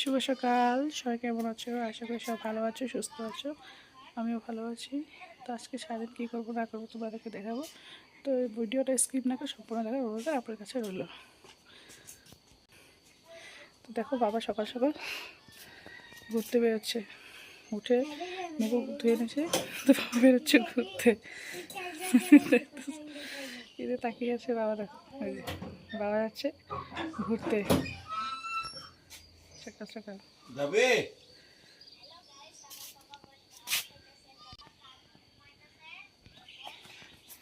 শুভ সকাল, সবাই কেমন আছো? আশা করি সব ভালো আছো, সুস্থ আছো। আমিও ভালো আছি। তো আজকে সারাদিন কী করবো না করবো তোমাদেরকে দেখাবো। তো এই ভিডিওটা স্কিপ না করে সম্পূর্ণ দেখার অনুরোধ আপনার কাছে রইল। তো দেখো, বাবা সকাল সকাল ঘুরতে বেরোচ্ছে। উঠে মুখ ধুয়ে নিয়েছে, তো বাবা বেরোচ্ছে ঘুরতে। এদের তাকিয়ে আছে বাবা, দেখো এই যে বাবা যাচ্ছে ঘুরতে সকাল সকাল।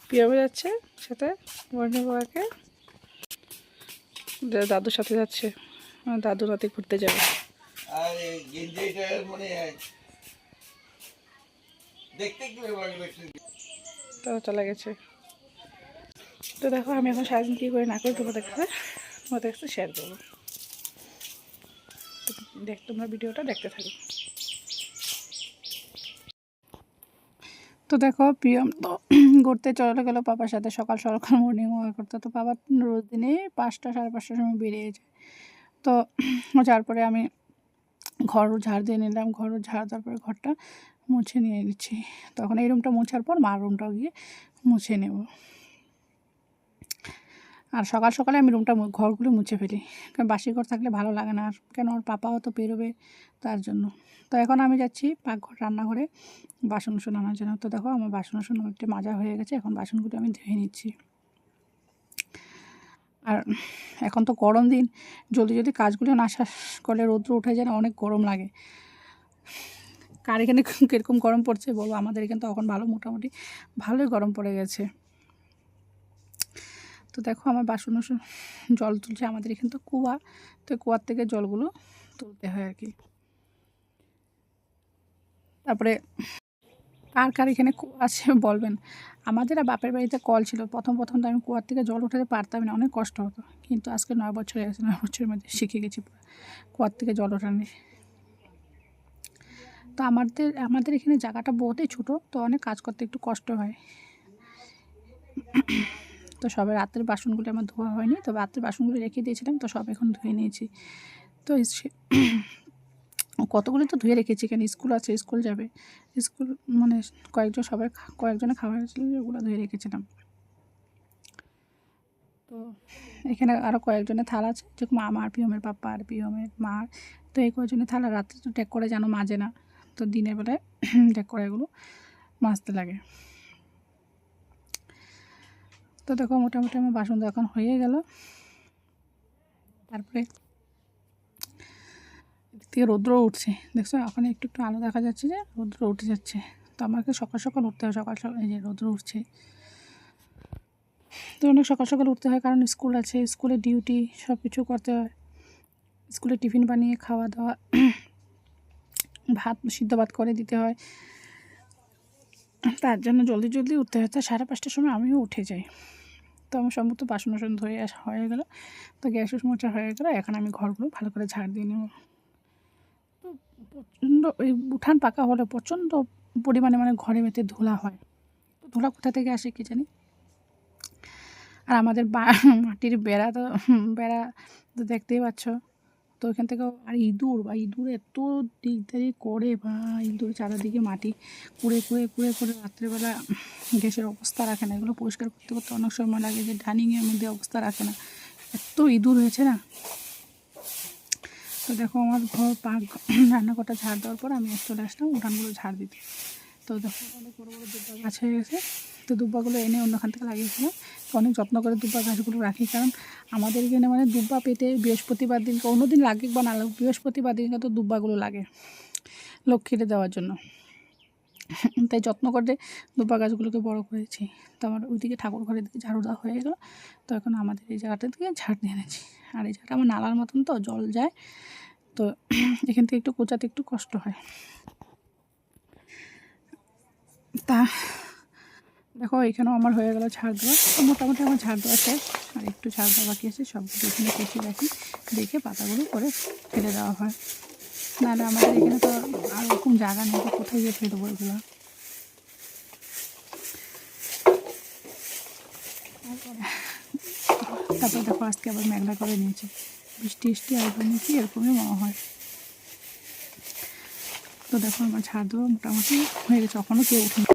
পিয়াবে যাচ্ছে সাথে মর্নিং ওয়াকে, দাদুর সাথে যাচ্ছে। দাদু রাতে ঘুরতে যাবে। তারা চলে গেছে। তো দেখো, আমি এখন সারাদিন কী করে না করে তোমাদের কাছে শেয়ার করবো। তোমরা ভিডিওটা দেখতে থাকো। তো দেখো, প্রিয়ম তো ঘুরতে চলে গেলো পাপার সাথে সকাল সকাল মর্নিং ওয়াক করতে। তো বাবা রোজ দিনে 5টা 5:30টার সময় বেরিয়ে যায়। তো যার পরে আমি ঘর ঝাড় দিয়ে নিলাম। ঘর ঝাড় দেওয়ার পরে ঘরটা মুছে নিয়ে নিচ্ছি। তখন এই রুমটা মোছার পর মার রুমটাও গিয়ে মুছে নেব। আর সকাল সকালে আমি ঘরগুলো মুছে ফেলি, কারণ বাসি ঘর থাকলে ভালো লাগে না। আর কেন, ওর পাপাও তো বেরোবে, তার জন্য। তো এখন আমি যাচ্ছি পাকঘর রান্নাঘরে বাসন আনার জন্য। তো দেখো, আমার বাসন অনেকটা মাজা হয়ে গেছে। এখন বাসনগুলো আমি ধুয়ে নিচ্ছি। আর এখন তো গরম দিন, জলদি কাজগুলো না শেষ করলে রৌদ্র উঠে যায় না, অনেক গরম লাগে। কার এখানে কীরকম গরম পড়ছে বলো? আমাদের এখানে তো এখন মোটামুটি ভালোই গরম পড়ে গেছে। তো দেখো, আমার বাসন জল তুলছে। আমাদের এখানে তো কুয়া, তো কুয়ার থেকে জলগুলো তুলতে হয় আর কি। তারপরে কার এখানে কুয়া আছে বলবেন। আমাদের আর বাপের বাড়িতে কল ছিল। প্রথম তো আমি কুয়ার থেকে জল উঠাতে পারতাম না, অনেক কষ্ট হতো। কিন্তু আজকে 9 বছর হয়ে গেছে, 9 বছরের মধ্যে শিখে গেছি কুয়ার থেকে জল ওঠানো। তো আমাদের এখানে জায়গাটা বহুতই ছোটো, তো অনেক কাজ করতে একটু কষ্ট হয়। তো সবে রাতের বাসনগুলো আমার ধোয়া হয়নি, তবে রাতের বাসনগুলো রেখে দিয়েছিলাম, তো সব এখন ধুয়ে নিয়েছি। তো কতগুলো তো ধুয়ে রেখেছি, কেন স্কুল আছে, স্কুল যাবে। স্কুল মানে কয়েকজনে খাবার ছিল, ওগুলো ধুয়ে রেখেছিলাম। তো এখানে আরও কয়েকজনের থালা আছে, যেরকম আমার পিয়মের পাপা আর পিয়মের মার। তো এই কয়েকজনের থালা রাত্রে তো ট্যাগ করে যেন মাজে না, তো দিনের বেলায় ট্যাগ করে এগুলো মাজতে লাগে। তো দেখো, মোটামুটি আমার বাসন তো এখন হয়ে গেল। তারপরে এদিক থেকে রৌদ্র উঠছে, দেখছো এখন একটু আলো দেখা যাচ্ছে যে রৌদ্র উঠে যাচ্ছে। তো আমাকে সকাল সকাল উঠতে হয়। সকাল সকাল এই যে রৌদ্র উঠছে, তো অনেক সকাল সকাল উঠতে হয়, কারণ স্কুল আছে, স্কুলে ডিউটি, সব কিছু করতে হয়। স্কুলে টিফিন বানিয়ে খাওয়া দাওয়া, সিদ্ধ ভাত করে দিতে হয়। তার জন্য জলদি উঠতে হয়। তো 5:30টার সময় আমিও উঠে যাই। তো আমার সমস্ত বাসন ধুয়ে হয়ে গেলো। তো গ্যাস মোছা হয়ে গেলো। এখন আমি ঘরগুলো ভালো করে ঝাড় দিয়ে নেব। তো প্রচণ্ড এই উঠান পাকা হলে প্রচণ্ড পরিমাণে ঘরে মেতে ধুলা হয়। তো ধুলা কোথা থেকে আসে কি জানি। আর আমাদের মাটির বেড়া তো দেখতেই পাচ্ছ। তো ওইখান থেকে আর ইঁদুর এত দিকদারি করে, বা ইঁদুর চারিদিকে মাটি কুড়ে রাত্রেবেলা গ্যাসের অবস্থা রাখে না। এগুলো পরিষ্কার করতে অনেক সময় লাগে, যে ডাইনিংয়ের মধ্যে অবস্থা রাখে না, এত ইঁদুর হয়েছে না। তো দেখো, আমার রান্নাঘরটা ঝাড় দেওয়ার পর আমি চলে আসলাম উঠানগুলো ঝাড় দিতে। তো দেখো, অনেক বড়ো দুব্বা গাছ হয়ে গেছে। তো দুব্বাগুলো এনে অন্যখান থেকে লাগিয়েছিলাম। তো অনেক যত্ন করে দুব্বা গাছগুলো রাখি, কারণ আমাদের এখানে দুব্বা পেতে বৃহস্পতিবার দিনকে, অন্যদিন লাগুক বা না লাগুক, বৃহস্পতিবার দিনকে তো দুব্বাগুলো লাগে লক্ষ্মীরে দেওয়ার জন্য। তাই যত্ন করে দুব্বা গাছগুলোকে বড় করেছি। তো আমার ওইদিকে ঠাকুর ঘরের দিকে ঝাড়ু দেওয়া হয়ে গেলো। তো এখন আমাদের এই জায়গাটা দিকে ঝাড় দিয়ে এনেছি। আর এই জায়গাটা আমার নালার মতন, তো জল যায়। তো এখান থেকে একটু কোচাতে একটু কষ্ট হয়। তা দেখো, এখানেও আমার হয়ে গেল ঝাড় দেওয়া। তো মোটামুটি আমার ঝাড় দেওয়া শেষ। আর একটু ঝাড় দেওয়া বাকি আছে, সবগুলো এখানে কুচিয়ে রাখি, দেখে পাতাগুলো করে ফেলে দেওয়া হয়। নাহলে আমাদের এখানে তো আর ওরকম জায়গা নেই, তো কোথায় গিয়ে ফেলে দেবো এগুলো। তারপর দেখো, আজকে আবার মেঘলা করে নিয়েছে, বৃষ্টি আসবে নাকি এরকমই মনে হয়। তো দেখো আমার ঝাড় দেওয়া মোটামুটি হয়ে গেছে, এখনও কেউ উঠেনি।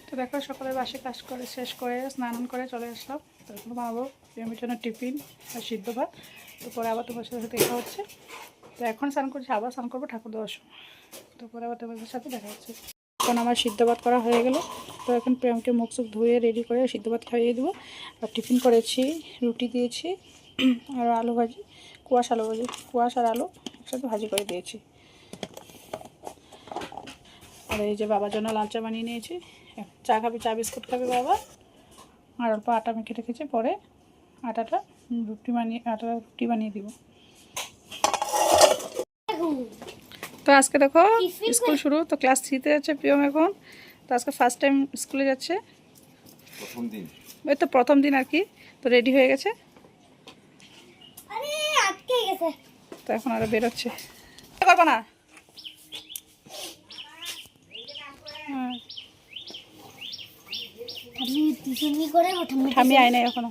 তো দেখো সকালে বাসি কাজ করে শেষ করে স্নান করে চলে আসলাম। তারপর বানাবো প্রিয়মের জন্য টিফিন আর সিদ্ধ ভাত। তো পরে আবার তোমার সাথে দেখা হচ্ছে। তো এখন স্নান করছি, আবার স্নান করবো ঠাকুর দেওয়ার সময়। তো পরে আবার তোমাদের সাথে দেখা হচ্ছে। এখন আমার সিদ্ধ ভাত করা হয়ে গেল। তো এখন প্রিয়মকে মুখ চোখ ধুয়ে রেডি করে সিদ্ধ ভাত খাইয়ে দেবো। আর টিফিন করেছি, রুটি দিয়েছি আর আলু ভাজি, কুয়াশ আলু ভাজি, কুয়াশ আর আলু একসাথে ভাজি করে দিয়েছি। আর এই যে বাবার জন্য লাল চা বানিয়ে নিয়েছি। চা খাবে, চা বিস্কুট খাবে বাবা। আর অল্প আটা মেখে রেখেছি, পরে আটা রুটি বানিয়ে দিব। তো আজকে দেখো স্কুল শুরু, তো ক্লাস 3-তে যাচ্ছে প্রিয়ম এখন। তো আজকে ফার্স্ট টাইম স্কুলে যাচ্ছে, এই তো প্রথম দিন আর কি। তো রেডি হয়ে গেছে, তো এখন আরো বেরোচ্ছে। করবো না, ঠামি আয় নাই এখনো।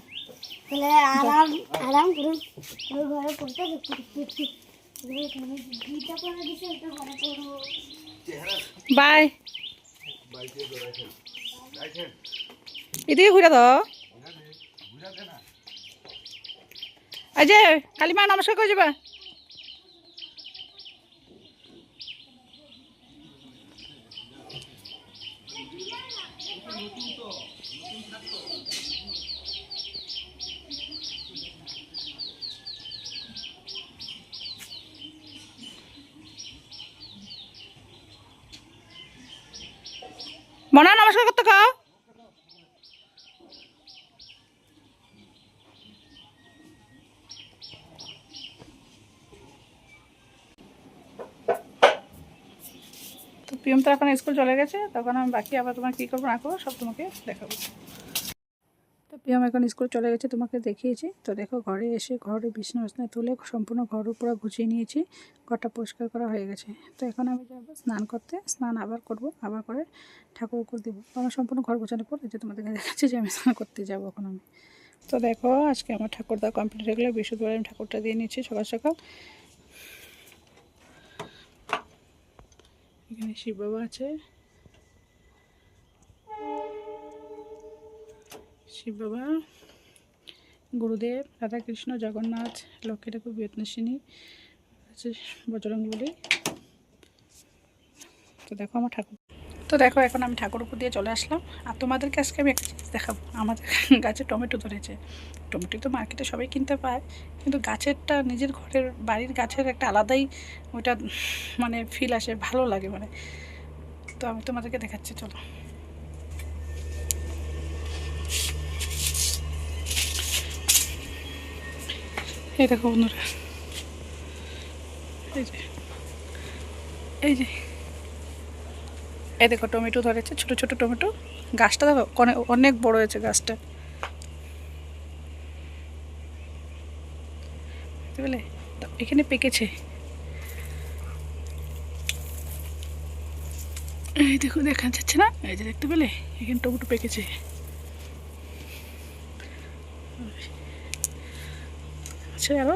বাই, এদিকে ঘুরে দাও। এই যে কালিমা নমস্কার করে যাবা। মনা নমস্কার করতে খাও। তো প্রিয়ম তো এখন স্কুল চলে গেছে, তখন আমি বাকি আবার তোমার কী করবো না করবো সব তোমাকে দেখাবো। তো প্রিয়ম এখন স্কুল চলে গেছে, তোমাকে দেখিয়েছি। তো দেখো ঘরে এসে ঘরে বিছানা তুলে সম্পূর্ণ ঘর পুরো গুছিয়ে নিয়েছি, ঘরটা পরিষ্কার করা হয়ে গেছে। তো এখন আমি যাবো স্নান করতে, স্নান আবার করব, আবার করে ঠাকুর দেবো। তো আমার সম্পূর্ণ ঘর গোছানোর পর যে তোমাদেরকে দেখাচ্ছি যে আমি স্নান করতে যাবো এখন আমি। তো দেখো আজকে আমার ঠাকুর দেওয়া কমপ্লিট হয়ে গেলো। বৃহস্পতিবার আমি ঠাকুরটা দিয়ে নিচ্ছি সকাল সকাল। এখানে শিব বাবা আছে, শিব বাবা, গুরুদেব, রাধাকৃষ্ণ, জগন্নাথ, লক্ষ্মী ঠাকুর, বিয়তনাশিনী আছে, বজরংবলী। তো দেখো আমার ঠাকুর। তো দেখো এখন আমি ঠাকুর উপর দিয়ে চলে আসলাম। আর তোমাদেরকে আজকে আমি একটা জিনিস দেখাবো। আমাদের গাছে টমেটো ধরেছে। টমেটো তো মার্কেটে সবাই কিনতে পায়, কিন্তু গাছেরটা নিজের ঘরের বাড়ির গাছের একটা আলাদাই ওইটা মানে ফিল আসে, ভালো লাগে মানে। তো আমি তোমাদেরকে দেখাচ্ছি, চলো। এই দেখো বন্ধুরা, এই যে এই যে এই দেখো টমেটো ধরেছে, ছোট ছোট টমেটো। গাছটা দেখো অনেক বড় হয়েছে গাছটা, বুঝতে পেলে? এখানে পেকেছে, এই দেখো দেখা যাচ্ছে না, এই যে দেখতে পেলে এখানে টমেটো পেকেছে। আছে আরো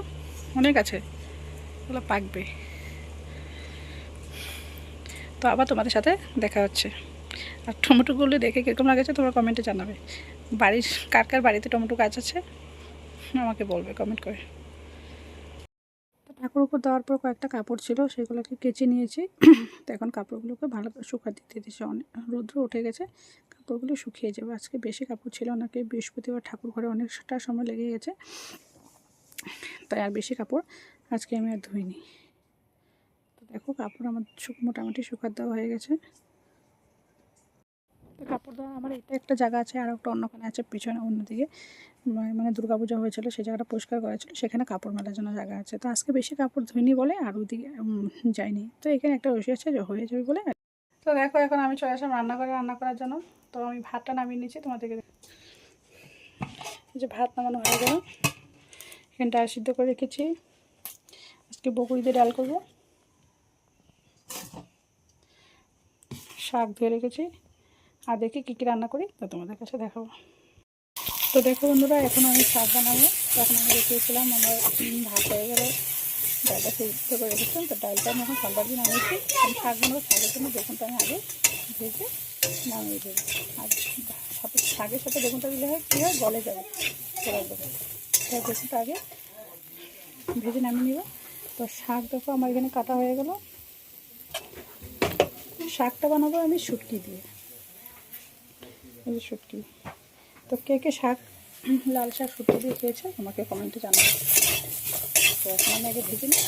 অনেক আছে, ওগুলো পাকবে। তো আবার তোমাদের সাথে দেখা হচ্ছে। আর টমেটোগুলো দেখে কীরকম লাগেছে তোমরা কমেন্টে জানাবে। বাড়ির কার কার বাড়িতে টমেটো গাছ আছে আমাকে বলবে কমেন্ট করে। তো ঠাকুর উপর দেওয়ার পর কয়েকটা কাপড় ছিল, সেগুলোকে কেচে নিয়েছি। তো এখন কাপড়গুলোকে ভালো করে শুকাতে দিয়েছি, অনেক রৌদ্র উঠে গেছে, কাপড়গুলো শুকিয়ে যাবে। আজকে বেশি কাপড় ছিল না, কি বৃহস্পতিবার ঠাকুর ঘরে অনেকটা সময় লেগে গেছে, তাই আর বেশি কাপড় আজকে আমি আর ধুইনি। তো দেখো কাপড় আমার মোটামুটি শুকাতে দেওয়া হয়ে গেছে। তো কাপড় দেওয়া আমার এটা একটা জায়গা আছে, আর একটা অন্যখানে আছে পিছনে অন্যদিকে, মানে দুর্গাপূজা হয়েছিল সেই জায়গাটা পরিষ্কার করা ছিল, সেখানে কাপড় মেলার জন্য জায়গা আছে। তো আজকে বেশি কাপড় ধুইনি বলে আর ওইদিকে যাইনি। তো এখানে একটা রসি আছে যে হয়ে যাবে বলে। তো দেখো এখন আমি চলে আসলাম রান্নাঘরে রান্না করার জন্য। তো আমি ভাতটা নামিয়ে নিচ্ছি তোমাদেরকে, যে ভাত নামানো হয়ে গেল। এখানে ডাল সিদ্ধ করে রেখেছি, আজকে বকুড়ি দিয়ে ডাল করবো। শাক ধুয়ে রেখেছি, আর দেখি কী কী রান্না করি তো তোমাদের কাছে দেখাবো। তো দেখো বন্ধুরা এখন আমি শাক বানাবো। তো এখন আমি দেখিয়েছিলাম আমার ভাত হয়ে গেল, ডালটা সিদ্ধ করে রেখেছিলাম। তো ডালটা আমি এখন ঠান্ডার দিন আনিয়েছি। আমি শাক বানাবো, শাকের জন্য বেগুনটা আমি আগে ভেজে নামিয়ে দেবো। আর শাকের সাথে বেগুনটা দিলে হয় কী হয়, গলে যাবে, গলে যাবে। তাই বেগুনটা আগে ভেজে নামিয়ে নেব। তো শাক দেখো আমার এখানে কাটা হয়ে গেল। শাকটা বানাবো আমি শুটকি দিয়ে, এই যে শুটকি। তো কে কে শাক, লাল শাক শুটকি দিয়ে খেয়েছে আমাকে কমেন্টে জানাবো। তো এখন আমি আগে ভেজে নিই।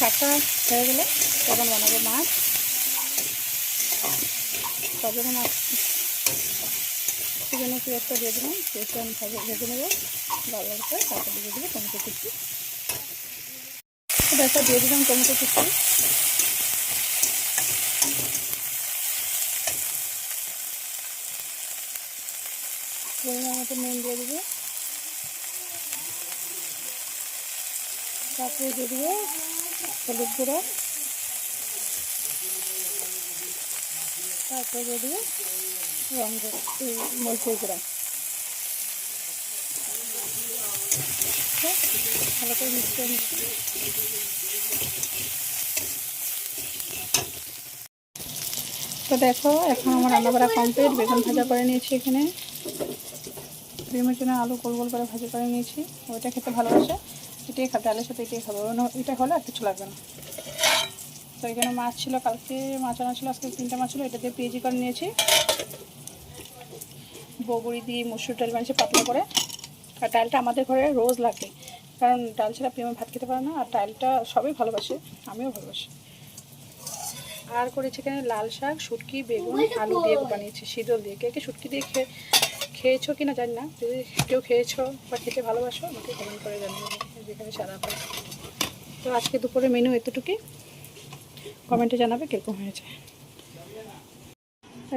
শাকটা হয়ে গেলে তখন বানাবো মাছ। তার জন্য মাছ সেজন্য পেঁয়াজটা দিয়ে দিলাম। পেঁয়াজটা আমি ভেজে নেবো লাল লাল করে। তারপর দিয়ে দেবো টমেটো কুচি। একটা দিয়ে দিলাম টমেটো কুচি। পরিমাণ মতো নুন দিয়ে দেবো। তারপরে দিয়ে দেবো হলুদ গুঁড়ো। তারপরে দিয়ে দেবো মরিচের গুঁড়া। ভালো করে মিশিয়ে নিচ্ছি। তো দেখো এখন আমার রান্নাবাড়া কমপ্লিট। বেগুন ভাজা করে নিয়েছি এখানে। ডিমের জন্য আলু গোল গোল করে ভাজা করে নিয়েছি। ওইটা খেতে ভালোবাসে, এটাই খাবে, ডালের সাথে এটাই খাবে। এটা হলে আর কিছু লাগবে না। তো এখানে মাছ ছিল, কালকে মাছ আনা ছিল, আজকে 3টা মাছ ছিল। এটা দিয়ে পেঁয়াজি করে নিয়েছি। বগুড়ি দিয়ে মসুর ডাল বানিয়েছি পাতলা করে। আর ডালটা আমাদের ঘরে রোজ লাগে, কারণ ডাল ছাড়া প্রেমে ভাত খেতে পারে না। আর ডালটা সবাই ভালোবাসে, আমিও ভালোবাসি। আর করেছি এখানে লাল শাক, শুটকি, বেগুন, আলু দিয়ে বানিয়েছি শীতল দিয়ে। কে কে শুটকি দিয়ে খেয়েছো কিনা জানি না। যদি কেউ খেয়েছো বা খেতে ভালোবাসো আমাকে কমেন্ট করে জানিয়ে যেখানে সারা হয়। তো আজকে দুপুরে মেনু এতটুকুই। কমেন্টে জানাবে কীরকম হয়েছে।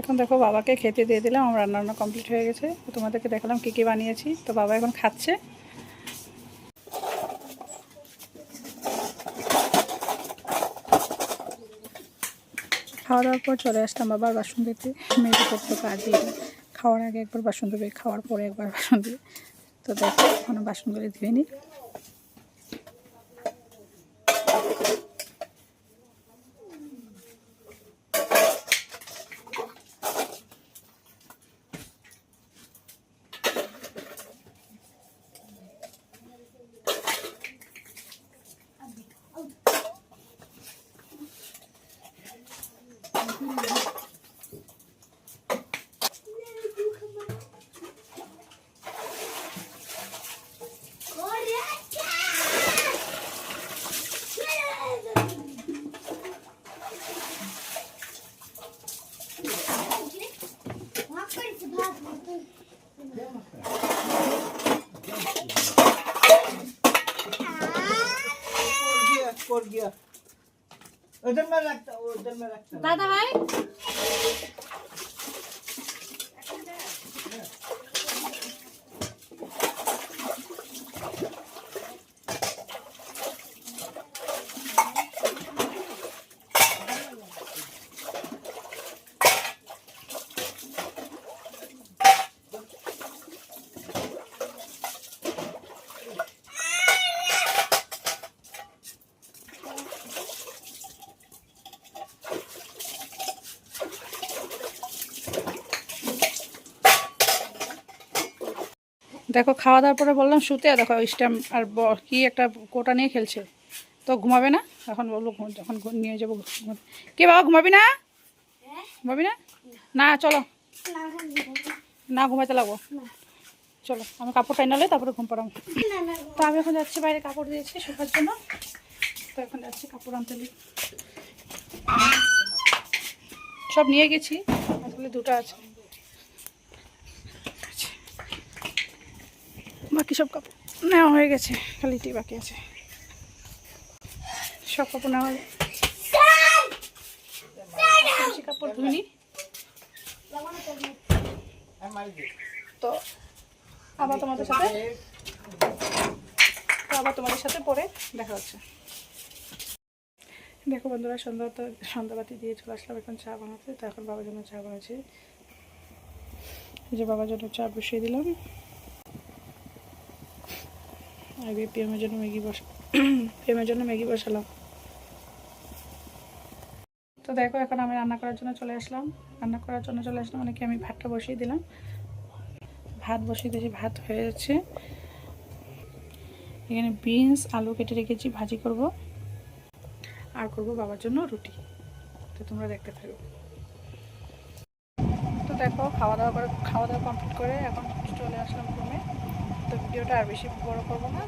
এখন দেখো বাবাকে খেতে দিয়ে দিলাম। আমার রান্না কমপ্লিট হয়ে গেছে। তো তোমাদেরকে দেখালাম কী কী বানিয়েছি। তো বাবা এখন খাচ্ছে। খাওয়া দাওয়ার পর চলে আসলাম আবার বাসন ধুতে। মেয়েকে করতে কাজ দিয়ে খাওয়ার আগে একবার বাসন ধুবে, খাওয়ার পরে একবার বাসন ধুবে। তো দেখো এখন বাসনগুলি ধুয়ে নিই। दादा भाई দেখো খাওয়া দাওয়ার পরে বললাম শুতে। দেখো স্ট্যাম্প আর কি একটা কোটা নিয়ে খেলছে। তো ঘুমাবে না, এখন বলবো যখন নিয়ে যাবো। কি বাবা ঘুমাবি না? ঘুমাবি না? না চলো না, ঘুমাইতে লাগবো। চলো আমি কাপড় টাইনালে তারপরে ঘুম পাড়াবো। তো আমি এখন যাচ্ছি বাইরে, কাপড় দিয়েছি শুকার জন্য। তো এখন যাচ্ছি কাপড় আনতে। সব নিয়ে গেছি, আসলে 2টা আছে, বাকি সব কাপড় নেওয়া হয়ে গেছে, খালি এটাই বাকি আছে। সব কাপড় নেওয়া হয়ে কাপড় ধুনি। তো আবার তোমাদের সাথে পরে দেখা হচ্ছে। দেখো বন্ধুরা, সন্ধ্যাবাতি দিয়ে চলে আসলাম এখন চা বানাতে। তো এখন বাবার জন্য চা বানাচ্ছি। এই যে বাবার জন্য চা বসিয়ে দিলাম। আগে পিএমের জন্য ম্যাগি বসালাম। তো দেখো এখন আমি রান্না করার জন্য চলে আসলাম মানে কি আমি ভাতটা বসিয়ে দিলাম। ভাত বসিয়ে দিয়েছি, ভাত হয়ে যাচ্ছে। এখানে বিনস আলু কেটে রেখেছি, ভাজি করব আর করব বাবার জন্য রুটি। তো তোমরা দেখতে থাকো। তো দেখো খাওয়া দাওয়া কমপ্লিট করে এখন চলে আসলাম রুমে। তো ভিডিওটা আর বেশি বড় করবো না।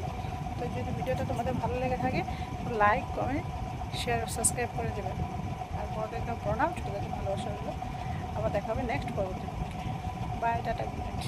তো যদি ভিডিওটা তোমাদের ভালো লেগে থাকে তো লাইক, কমেন্ট, শেয়ার, সাবস্ক্রাইব করে দেবেন। আর বড়দেরকে প্রণাম, ছোটোদেরকে ভালোবাসা হলো। আবার দেখা হবে নেক্সট পরবর্তী। Bye, tata, good night.